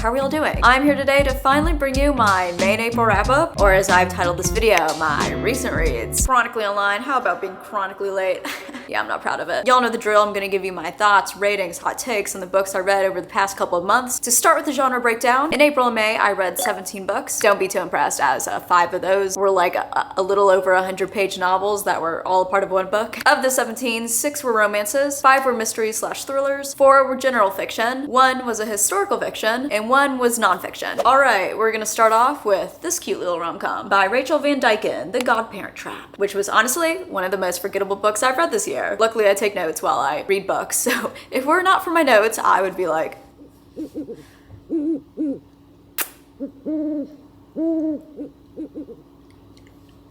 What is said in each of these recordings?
how are y'all doing? I'm here today to finally bring you my main April wrap-up, or as I've titled this video, my recent reads. Chronically online, how about being chronically late? Yeah, I'm not proud of it. Y'all know the drill. I'm gonna give you my thoughts, ratings, hot takes on the books I read over the past couple of months. To start with the genre breakdown, in April and May, I read 17 books. Don't be too impressed, as 5 of those were like a little over 100-page novels that were all a part of one book. Of the 17, 6 were romances, 5 were mysteries/thrillers, 4 were general fiction, 1 was a historical fiction, and 1 was nonfiction. All right, we're gonna start off with this cute little rom-com by Rachel Van Dyken, The Godparent Trap, which was honestly one of the most forgettable books I've read this year. Luckily, I take notes while I read books, so if we're not for my notes, I would be like...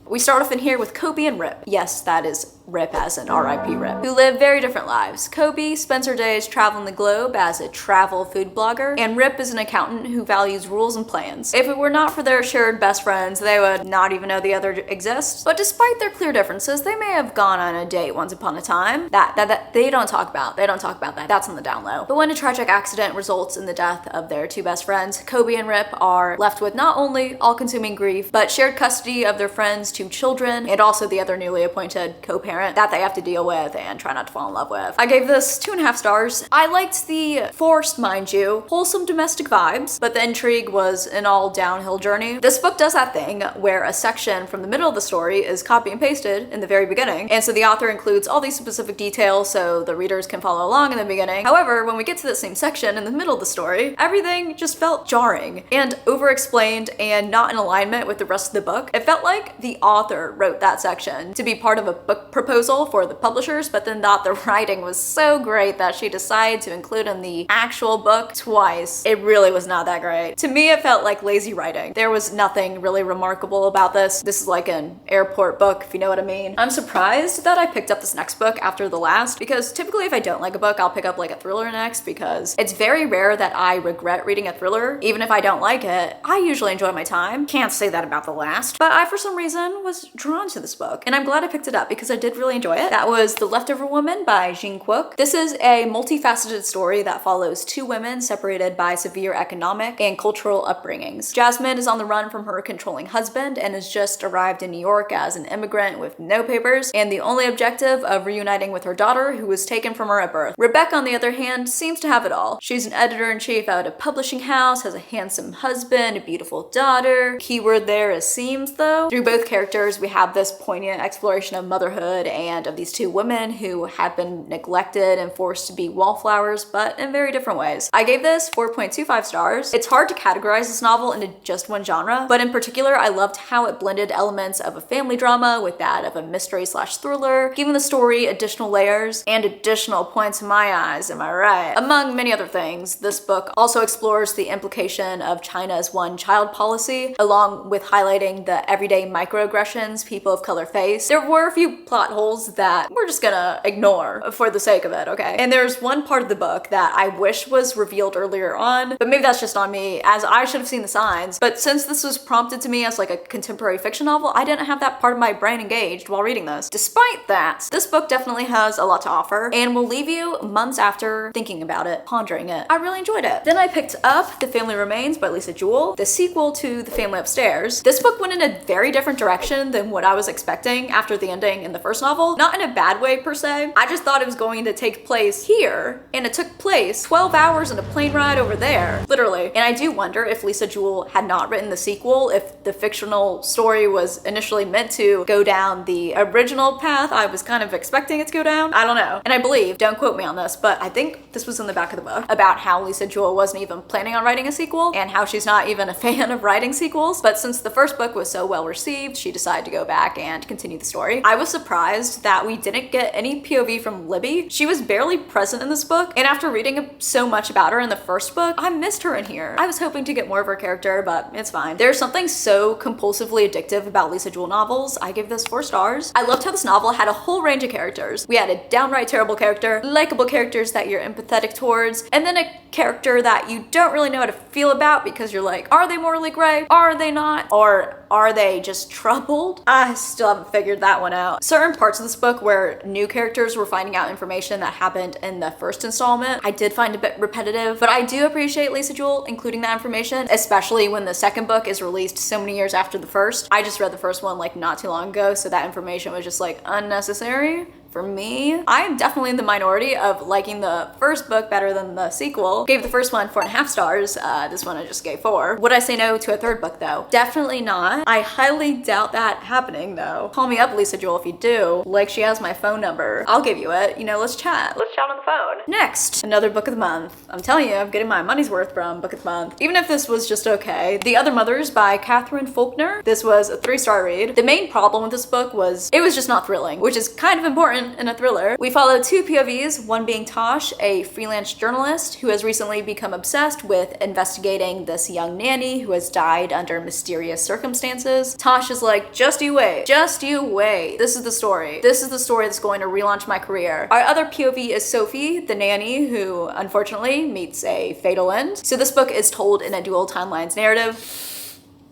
We start off in here with Kobe and Rip. Yes, that is Rip as in R.I.P. Rip, who live very different lives. Kobe spends her days traveling the globe as a travel food blogger, and Rip is an accountant who values rules and plans. If it were not for their shared best friends, they would not even know the other exists. But despite their clear differences, they may have gone on a date once upon a time. That they don't talk about. They don't talk about that. That's on the down low. But when a tragic accident results in the death of their 2 best friends, Kobe and Rip are left with not only all-consuming grief, but shared custody of their friends' 2 children, and also the other newly appointed co-parent that they have to deal with and try not to fall in love with. I gave this 2.5 stars. I liked the forced, mind you, wholesome domestic vibes, but the intrigue was an all downhill journey. This book does that thing where a section from the middle of the story is copy and pasted in the very beginning, and so the author includes all these specific details so the readers can follow along in the beginning. However, when we get to the same section in the middle of the story, everything just felt jarring and over-explained and not in alignment with the rest of the book. It felt like the author wrote that section to be part of a book proposal for the publishers, but then thought the writing was so great that she decided to include in the actual book twice. It really was not that great. To me, it felt like lazy writing. There was nothing really remarkable about this. This is like an airport book, if you know what I mean. I'm surprised that I picked up this next book after the last, because typically if I don't like a book, I'll pick up like a thriller next, because it's very rare that I regret reading a thriller. Even if I don't like it, I usually enjoy my time. Can't say that about the last, but I, for some reason, was drawn to this book, and I'm glad I picked it up because I did really enjoy it. That was The Leftover Woman by Jing Kwok. This is a multifaceted story that follows 2 women separated by severe economic and cultural upbringings. Jasmine is on the run from her controlling husband and has just arrived in New York as an immigrant with no papers and the only objective of reuniting with her daughter, who was taken from her at birth. Rebecca, on the other hand, seems to have it all. She's an editor-in-chief at a publishing house, has a handsome husband, a beautiful daughter. Keyword there is seems, though. Through both characters, we have this poignant exploration of motherhood and of these 2 women who have been neglected and forced to be wallflowers, but in very different ways. I gave this 4.25 stars. It's hard to categorize this novel into just one genre, but in particular, I loved how it blended elements of a family drama with that of a mystery/thriller, giving the story additional layers and additional points in my eyes, am I right? Among many other things, this book also explores the implication of China's one-child policy, along with highlighting the everyday microaggressions people of color face. There were a few plot holes that we're just gonna ignore for the sake of it, okay? And there's one part of the book that I wish was revealed earlier on, but maybe that's just on me, as I should have seen the signs. But since this was prompted to me as like a contemporary fiction novel, I didn't have that part of my brain engaged while reading this. Despite that, this book definitely has a lot to offer and will leave you months after thinking about it, pondering it. I really enjoyed it. Then I picked up The Family Remains by Lisa Jewell, the sequel to The Family Upstairs. This book went in a very different direction than what I was expecting after the ending in the first novel. Not in a bad way per se. I just thought it was going to take place here, and it took place 12 hours in a plane ride over there, literally. And I do wonder if Lisa Jewell had not written the sequel, if the fictional story was initially meant to go down the original path I was kind of expecting it to go down. I don't know. And I believe, don't quote me on this, but I think this was in the back of the book, about how Lisa Jewell wasn't even planning on writing a sequel and how she's not even a fan of writing sequels. But since the first book was so well received, she decided to go back and continue the story. I was surprised that we didn't get any POV from Libby. She was barely present in this book, and after reading so much about her in the first book, I missed her in here. I was hoping to get more of her character, but it's fine. There's something so compulsively addictive about Lisa Jewell novels. I give this 4 stars. I loved how this novel had a whole range of characters. We had a downright terrible character, likable characters that you're empathetic towards, and then a character that you don't really know how to feel about because you're like, are they morally gray? Are they not? Or are they just troubled? I still haven't figured that one out. Certain parts of this book where new characters were finding out information that happened in the first installment, I did find a bit repetitive, but I do appreciate Lisa Jewell including that information, especially when the second book is released so many years after the first. I just read the first one like not too long ago, so that information was just like unnecessary. For me, I am definitely in the minority of liking the first book better than the sequel. Gave the first one 4.5 stars. This one I just gave 4. Would I say no to a third book though? Definitely not. I highly doubt that happening though. Call me up, Lisa Jewell, if you do. Like, she has my phone number. I'll give you it. You know, let's chat. Let's chat on the phone. Next, another book of the month. I'm telling you, I'm getting my money's worth from book of the month. Even if this was just okay. The Other Mothers by Catherine Faulkner. This was a 3-star read. The main problem with this book was it was just not thrilling, which is kind of important in a thriller. We follow 2 POVs, one being Tosh, a freelance journalist who has recently become obsessed with investigating this young nanny who has died under mysterious circumstances. Tosh is like, just you wait. Just you wait. This is the story. This is the story that's going to relaunch my career. Our other POV is Sophie, the nanny, who unfortunately meets a fatal end. So this book is told in a dual timelines narrative.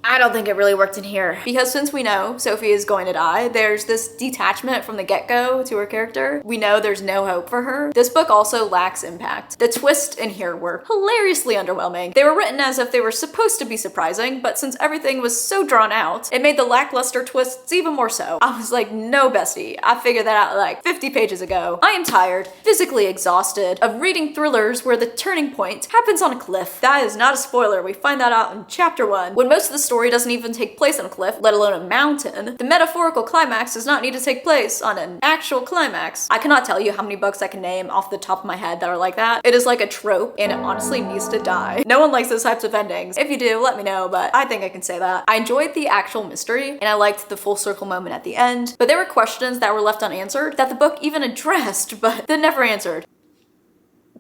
I don't think it really worked in here because since we know Sophie is going to die, there's this detachment from the get-go to her character. We know there's no hope for her. This book also lacks impact. The twists in here were hilariously underwhelming. They were written as if they were supposed to be surprising, but since everything was so drawn out, it made the lackluster twists even more so. I was like, no bestie, I figured that out like 50 pages ago. I am tired, physically exhausted, of reading thrillers where the turning point happens on a cliff. That is not a spoiler, we find that out in chapter 1. When most of the story doesn't even take place on a cliff, let alone a mountain. The metaphorical climax does not need to take place on an actual climax. I cannot tell you how many books I can name off the top of my head that are like that. It is like a trope and it honestly needs to die. No one likes those types of endings. If you do, let me know, but I think I can say that. I enjoyed the actual mystery and I liked the full circle moment at the end, but there were questions that were left unanswered that the book even addressed, but then never answered.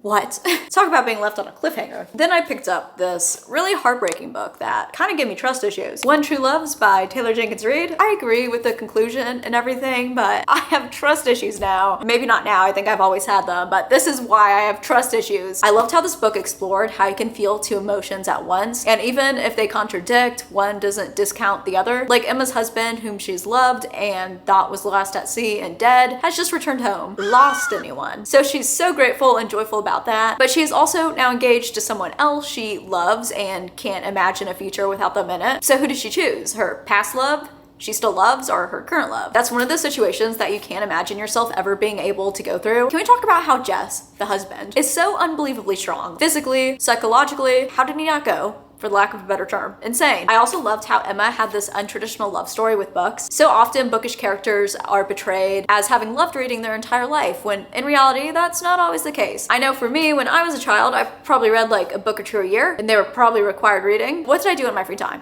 What? Talk about being left on a cliffhanger. Then I picked up this really heartbreaking book that kind of gave me trust issues. When True Loves by Taylor Jenkins Reid. I agree with the conclusion and everything, but I have trust issues now. Maybe not now, I think I've always had them, but this is why I have trust issues. I loved how this book explored how you can feel 2 emotions at once, and even if they contradict, one doesn't discount the other. Like Emma's husband, whom she's loved and thought was lost at sea and dead, has just returned home. Lost anyone. So she's so grateful and joyful about that, but she's also now engaged to someone else she loves and can't imagine a future without them in it. So who does she choose? Her past love she still loves or her current love? That's one of those situations that you can't imagine yourself ever being able to go through. Can we talk about how Jess, the husband, is so unbelievably strong? Physically, psychologically, how did he not go? For lack of a better term. Insane. I also loved how Emma had this untraditional love story with books. So often bookish characters are portrayed as having loved reading their entire life, when in reality, that's not always the case. I know for me, when I was a child, I probably read like a book or 2 a year, and they were probably required reading. What did I do in my free time?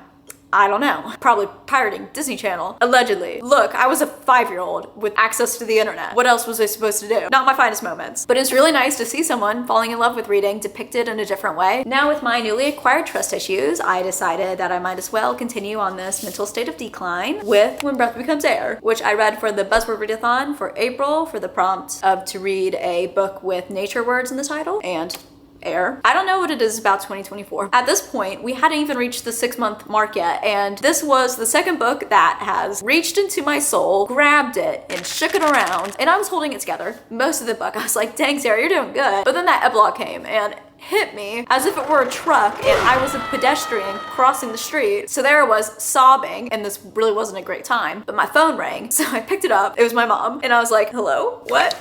I don't know. Probably pirating Disney Channel. Allegedly. Look, I was a 5-year-old with access to the internet. What else was I supposed to do? Not my finest moments. But it's really nice to see someone falling in love with reading depicted in a different way. Now with my newly acquired trust issues, I decided that I might as well continue on this mental state of decline with When Breath Becomes Air, which I read for the Buzzword Readathon for April for the prompt of to read a book with nature words in the title and air. I don't know what it is about 2024. At this point, we hadn't even reached the 6-month mark yet, and this was the second book that has reached into my soul, grabbed it, and shook it around, and I was holding it together. Most of the book, I was like, dang, Sarah, you're doing good. But then that epilogue came, and hit me as if it were a truck and I was a pedestrian crossing the street. So there I was sobbing, and this really wasn't a great time, but my phone rang. So I picked it up. It was my mom, and I was like, hello? What?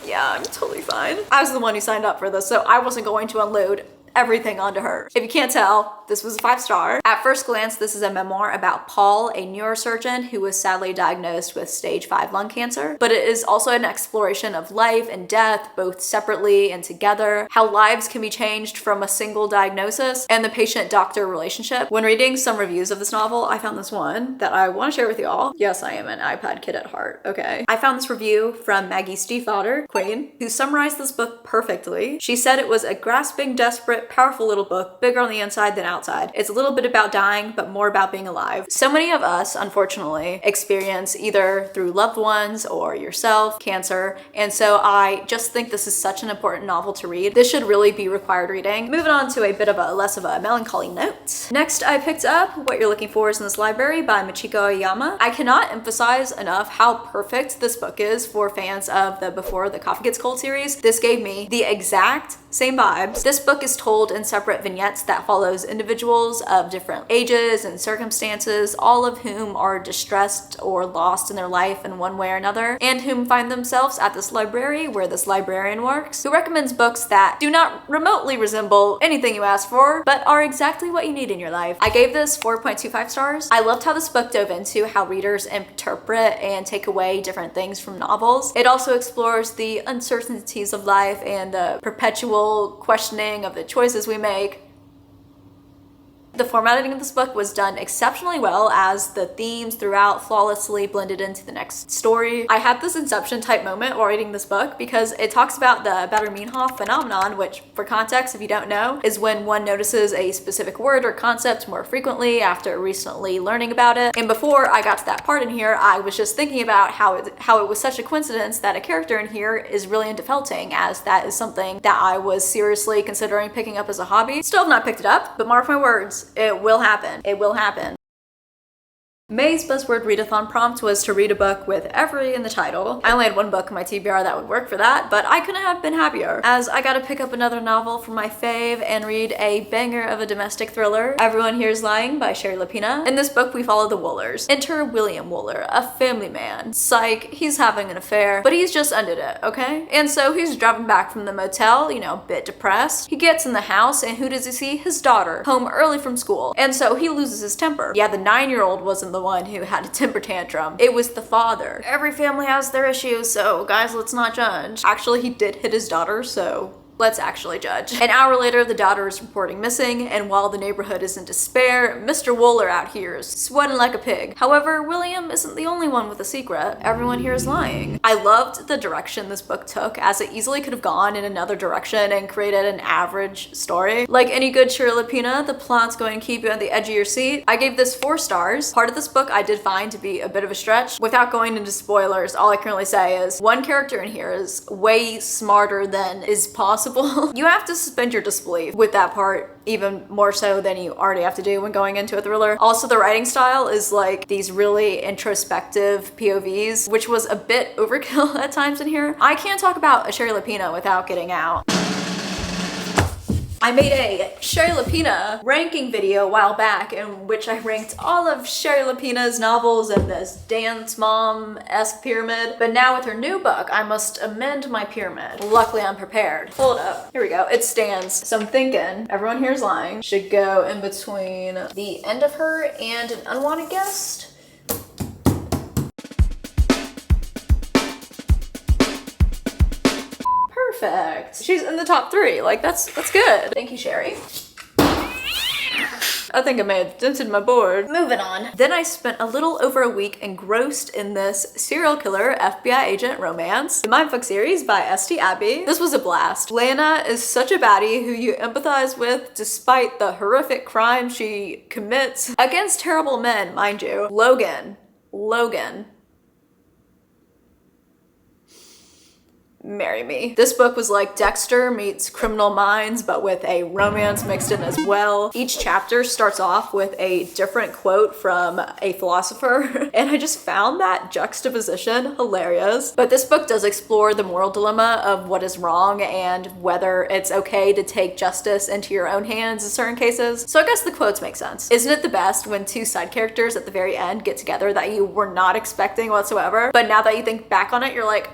Yeah, I'm totally fine. I was the one who signed up for this, so I wasn't going to unload everything onto her. If you can't tell, this was a 5-star. At first glance, this is a memoir about Paul, a neurosurgeon who was sadly diagnosed with stage 5 lung cancer, but it is also an exploration of life and death, both separately and together, how lives can be changed from a single diagnosis, and the patient-doctor relationship. When reading some reviews of this novel, I found this one that I want to share with you all. Yes, I am an iPad kid at heart, okay. I found this review from Maggie Stiefvater, Queen, who summarized this book perfectly. She said it was a grasping, desperate secret, powerful little book, bigger on the inside than outside. It's a little bit about dying, but more about being alive. So many of us, unfortunately, experience either through loved ones or yourself, cancer, and so I just think this is such an important novel to read. This should really be required reading. Moving on to a bit of a less of a melancholy note. Next, I picked up What You're Looking For Is in This Library by Michiko Aoyama. I cannot emphasize enough how perfect this book is for fans of the Before the Coffee Gets Cold series. This gave me the exact same vibes. This book is told in separate vignettes that follows individuals of different ages and circumstances, all of whom are distressed or lost in their life in one way or another, and whom find themselves at this library where this librarian works, who recommends books that do not remotely resemble anything you asked for, but are exactly what you need in your life. I gave this 4.25 stars. I loved how this book dove into how readers interpret and take away different things from novels. It also explores the uncertainties of life and the perpetual questioning of the choices we make. The formatting of this book was done exceptionally well as the themes throughout flawlessly blended into the next story. I had this Inception type moment while reading this book because it talks about the Bader-Meinhof phenomenon, which, for context, if you don't know, is when one notices a specific word or concept more frequently after recently learning about it. And before I got to that part in here, I was just thinking about how it was such a coincidence that a character in here is really into felting, as that is something that I was seriously considering picking up as a hobby. Still have not picked it up, but mark my words, it will happen. It will happen. May's buzzword readathon prompt was to read a book with every in the title. I only had one book in my TBR that would work for that, but I couldn't have been happier, as I got to pick up another novel from my fave and read a banger of a domestic thriller, Everyone Here Is Lying by Sherry Lapina. In this book, we follow the Woolers. Enter William Wooler, a family man. Psych, he's having an affair, but he's just ended it, okay? And so he's driving back from the motel, you know, a bit depressed. He gets in the house, and who does he see? His daughter, home early from school. And so he loses his temper. Yeah, the 9-year-old wasn't the one who had a temper tantrum. It was the father. Every family has their issues, so guys, let's not judge. Actually, he did hit his daughter, so let's actually judge. An hour later, the daughter is reporting missing, and while the neighborhood is in despair, Mr. Wooler out here is sweating like a pig. However, William isn't the only one with a secret. Everyone here is lying. I loved the direction this book took, as it easily could have gone in another direction and created an average story. Like any good Sherry Lapina, the plot's going to keep you on the edge of your seat. I gave this 4 stars. Part of this book I did find to be a bit of a stretch. Without going into spoilers, all I can really say is one character in here is way smarter than is possible. You have to suspend your disbelief with that part, even more so than you already have to do when going into a thriller. Also, the writing style is like these really introspective POVs, which was a bit overkill at times in here. I can't talk about a Sherry Lapina without getting out. I made a Sherry Lapina ranking video a while back in which I ranked all of Sherry Lapina's novels in this dance mom-esque pyramid, but now with her new book, I must amend my pyramid. Luckily, I'm prepared. Hold up. Here we go. It stands. So I'm thinking Everyone Here Is Lying should go in between the end of her and An Unwanted Guest. Perfect. She's in the top 3. Like, that's good. Thank you, Sherry. I think I may have dented my board. Moving on. Then I spent a little over a week engrossed in this serial killer FBI agent romance, the Mindfuck series by St. Abbey. This was a blast. Lana is such a baddie who you empathize with despite the horrific crime she commits against terrible men, mind you. Logan. Marry me. This book was like Dexter meets Criminal Minds, but with a romance mixed in as well. Each chapter starts off with a different quote from a philosopher, and I just found that juxtaposition hilarious. But this book does explore the moral dilemma of what is wrong and whether it's okay to take justice into your own hands in certain cases. So I guess the quotes make sense. Isn't it the best when 2 side characters at the very end get together that you were not expecting whatsoever, but now that you think back on it, you're like,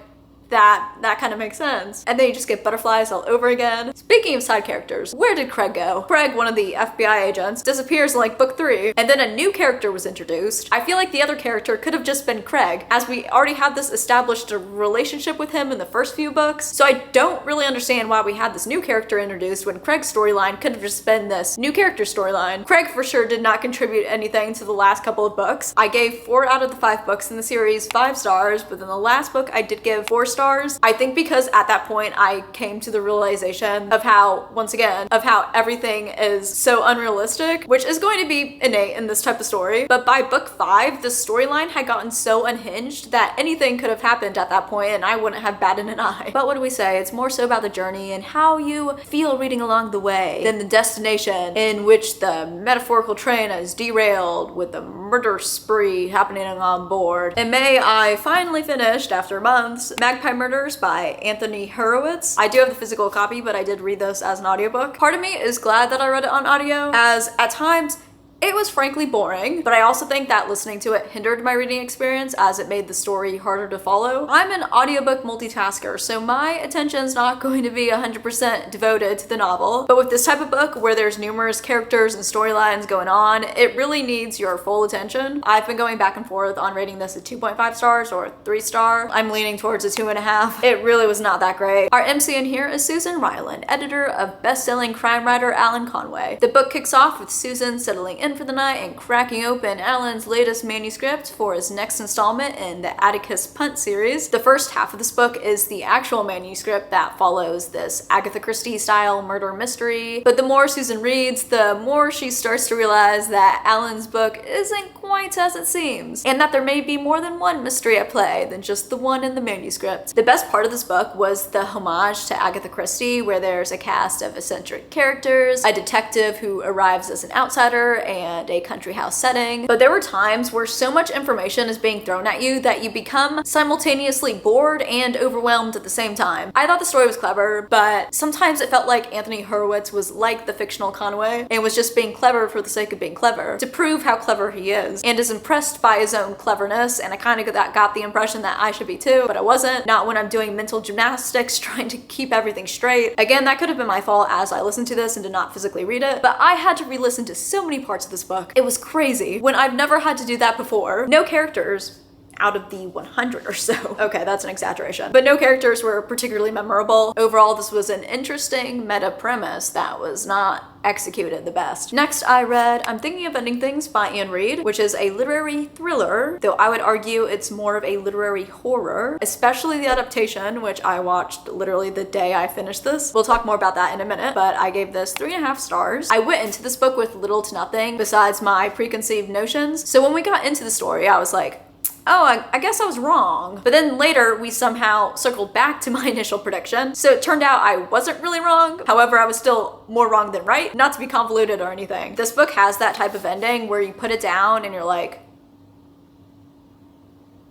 that kind of makes sense. And then you just get butterflies all over again. Speaking of side characters, where did Craig go? Craig, one of the FBI agents, disappears in like book 3, and then a new character was introduced. I feel like the other character could have just been Craig, as we already had this established relationship with him in the first few books. So I don't really understand why we had this new character introduced when Craig's storyline could have just been this new character storyline. Craig for sure did not contribute anything to the last couple of books. I gave 4 out of the 5 books in the series 5 stars, but then the last book I did give 4 stars stars. I think because at that point I came to the realization of how, once again, of how everything is so unrealistic, which is going to be innate in this type of story. But by book 5, the storyline had gotten so unhinged that anything could have happened at that point and I wouldn't have batted an eye. But what do we say? It's more so about the journey and how you feel reading along the way than the destination in which the metaphorical train is derailed with the murder spree happening on board. In May, I finally finished, after months, Magpie Murders by Anthony Horowitz. I do have the physical copy, but I did read this as an audiobook. Part of me is glad that I read it on audio, as at times, it was frankly boring, but I also think that listening to it hindered my reading experience as it made the story harder to follow. I'm an audiobook multitasker, so my attention's not going to be 100% devoted to the novel. But with this type of book where there's numerous characters and storylines going on, it really needs your full attention. I've been going back and forth on rating this a 2.5 stars or 3 star. I'm leaning towards a 2.5. It really was not that great. Our MC in here is Susan Ryland, editor of best-selling crime writer Alan Conway. The book kicks off with Susan settling in for the night and cracking open Alan's latest manuscript for his next installment in the Atticus Punt series. The first half of this book is the actual manuscript that follows this Agatha Christie style murder mystery, but the more Susan reads, the more she starts to realize that Alan's book isn't quite as it seems, and that there may be more than one mystery at play than just the one in the manuscript. The best part of this book was the homage to Agatha Christie, where there's a cast of eccentric characters, a detective who arrives as an outsider, and a country house setting. But there were times where so much information is being thrown at you that you become simultaneously bored and overwhelmed at the same time. I thought the story was clever, but sometimes it felt like Anthony Horowitz was like the fictional Conway and was just being clever for the sake of being clever, to prove how clever he is, and is impressed by his own cleverness, and I kind of got the impression that I should be too, but I wasn't. Not when I'm doing mental gymnastics trying to keep everything straight. Again, that could have been my fault as I listened to this and did not physically read it, but I had to re-listen to so many parts of this book. It was crazy when I've never had to do that before. No characters out of the 100 or so. Okay, that's an exaggeration. But no characters were particularly memorable. Overall, this was an interesting meta premise that was not executed the best. Next, I read I'm Thinking of Ending Things by Anne Reid, which is a literary thriller, though I would argue it's more of a literary horror, especially the adaptation, which I watched literally the day I finished this. We'll talk more about that in a minute, but I gave this 3.5 stars. I went into this book with little to nothing besides my preconceived notions, so when we got into the story, I was like, oh, I guess I was wrong. But then later, we somehow circled back to my initial prediction. So it turned out I wasn't really wrong. However, I was still more wrong than right. Not to be convoluted or anything. This book has that type of ending where you put it down and you're like,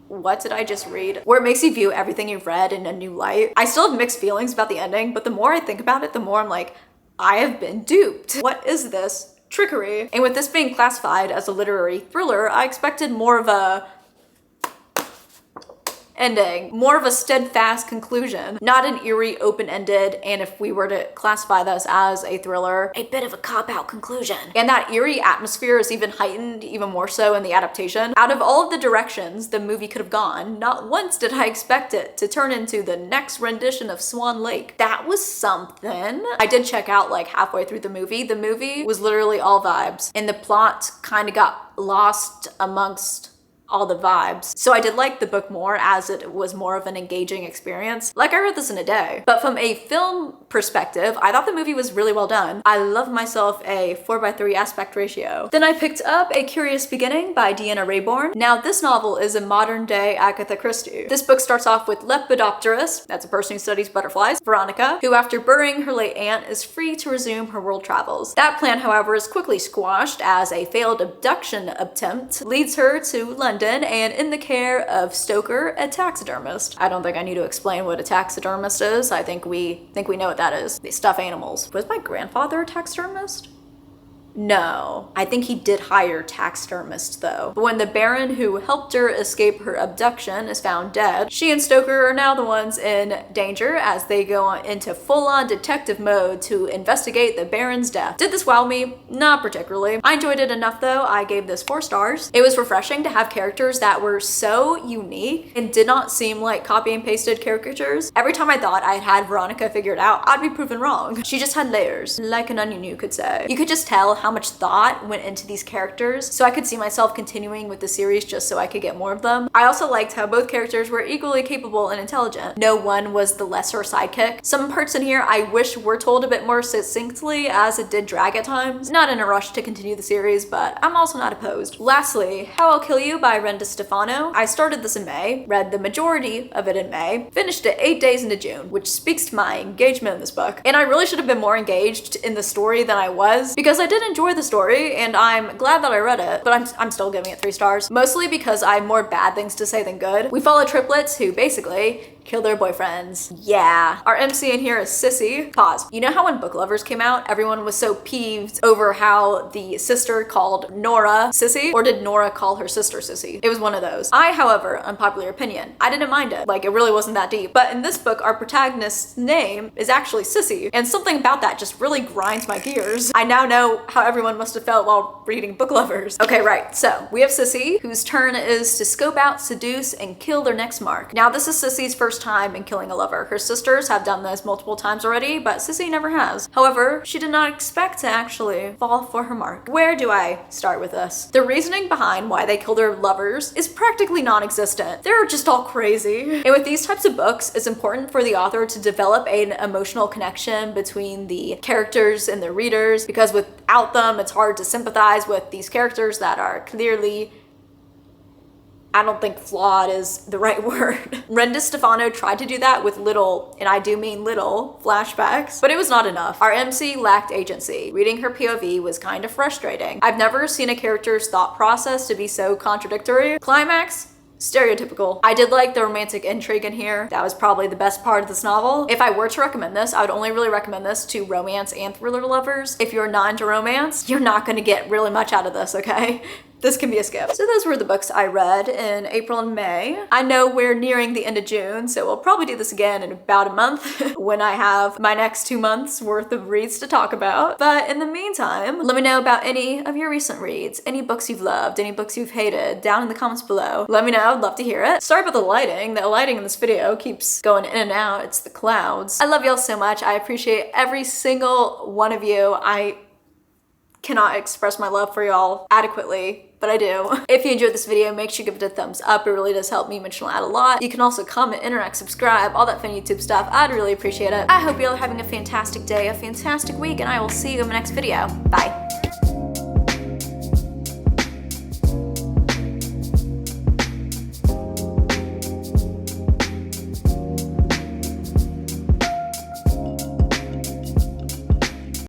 what did I just read? Where it makes you view everything you've read in a new light. I still have mixed feelings about the ending, but the more I think about it, the more I'm like, I have been duped. What is this trickery? And with this being classified as a literary thriller, I expected more of a ending, more of a steadfast conclusion, not an eerie open-ended, and if we were to classify this as a thriller, a bit of a cop-out conclusion. And that eerie atmosphere is even heightened even more so in the adaptation. Out of all of the directions the movie could have gone, not once did I expect it to turn into the next rendition of Swan Lake. That was something. I did check out like halfway through the movie. The movie was literally all vibes, and the plot kind of got lost amongst all the vibes. So I did like the book more as it was more of an engaging experience. Like I read this in a day. But from a film perspective, I thought the movie was really well done. I love myself a 4:3 aspect ratio. Then I picked up A Curious Beginning by Deanna Raybourn. Now this novel is a modern day Agatha Christie. This book starts off with Lepidopterist, that's a person who studies butterflies, Veronica, who after burying her late aunt is free to resume her world travels. That plan, however, is quickly squashed as a failed abduction attempt leads her to London and in the care of Stoker, a taxidermist. I don't think I need to explain what a taxidermist is. I think we know what that is. They stuff animals. Was my grandfather a taxidermist? No, I think he did hire taxidermists though. But when the Baron who helped her escape her abduction is found dead, she and Stoker are now the ones in danger as they go into full-on detective mode to investigate the Baron's death. Did this wow me? Not particularly. I enjoyed it enough though. I gave this 4 stars. It was refreshing to have characters that were so unique and did not seem like copy and pasted caricatures. Every time I thought I had Veronica figured out, I'd be proven wrong. She just had layers, like an onion you could say. You could just tell how much thought went into these characters, so I could see myself continuing with the series just so I could get more of them. I also liked how both characters were equally capable and intelligent. No one was the lesser sidekick. Some parts in here I wish were told a bit more succinctly, as it did drag at times. Not in a rush to continue the series, but I'm also not opposed. Lastly, How I'll Kill You by Ren DeStefano. I started this in May, read the majority of it in May, finished it 8 days into June, which speaks to my engagement in this book. And I really should have been more engaged in the story than I was, because I did enjoy the story and I'm glad that I read it, but I'm still giving it 3 stars, mostly because I have more bad things to say than good. We follow triplets who basically kill their boyfriends. Yeah. Our MC in here is Sissy. Pause. You know how when Book Lovers came out, everyone was so peeved over how the sister called Nora Sissy? Or did Nora call her sister Sissy? It was one of those. I, however, unpopular opinion, I didn't mind it. Like, it really wasn't that deep. But in this book, our protagonist's name is actually Sissy, and something about that just really grinds my gears. I now know how everyone must have felt while reading Book Lovers. Okay, right. So, we have Sissy, whose turn is to scope out, seduce, and kill their next mark. Now, this is Sissy's first time in killing a lover. Her sisters have done this multiple times already, but Sissy never has. However, she did not expect to actually fall for her mark. Where do I start with this? The reasoning behind why they kill their lovers is practically non-existent. They're just all crazy. And with these types of books, it's important for the author to develop an emotional connection between the characters and the readers, because without them, it's hard to sympathize with these characters that are clearly, I don't think flawed is the right word. Ren DeStefano tried to do that with little, and I do mean little, flashbacks, but it was not enough. Our MC lacked agency. Reading her POV was kind of frustrating. I've never seen a character's thought process to be so contradictory. Climax? Stereotypical. I did like the romantic intrigue in here. That was probably the best part of this novel. If I were to recommend this, I would only really recommend this to romance and thriller lovers. If you're not into romance, you're not gonna get really much out of this, okay? This can be a skip. So those were the books I read in April and May. I know we're nearing the end of June, so we'll probably do this again in about a month when I have my next 2 months worth of reads to talk about. But in the meantime, let me know about any of your recent reads, any books you've loved, any books you've hated, down in the comments below. Let me know, I'd love to hear it. Sorry about the lighting. The lighting in this video keeps going in and out. It's the clouds. I love y'all so much. I appreciate every single one of you. I cannot express my love for y'all adequately, but I do. If you enjoyed this video, make sure you give it a thumbs up. It really does help me and channel out a lot. You can also comment, interact, subscribe, all that fun YouTube stuff. I'd really appreciate it. I hope y'all are having a fantastic day, a fantastic week, and I will see you in my next video. Bye.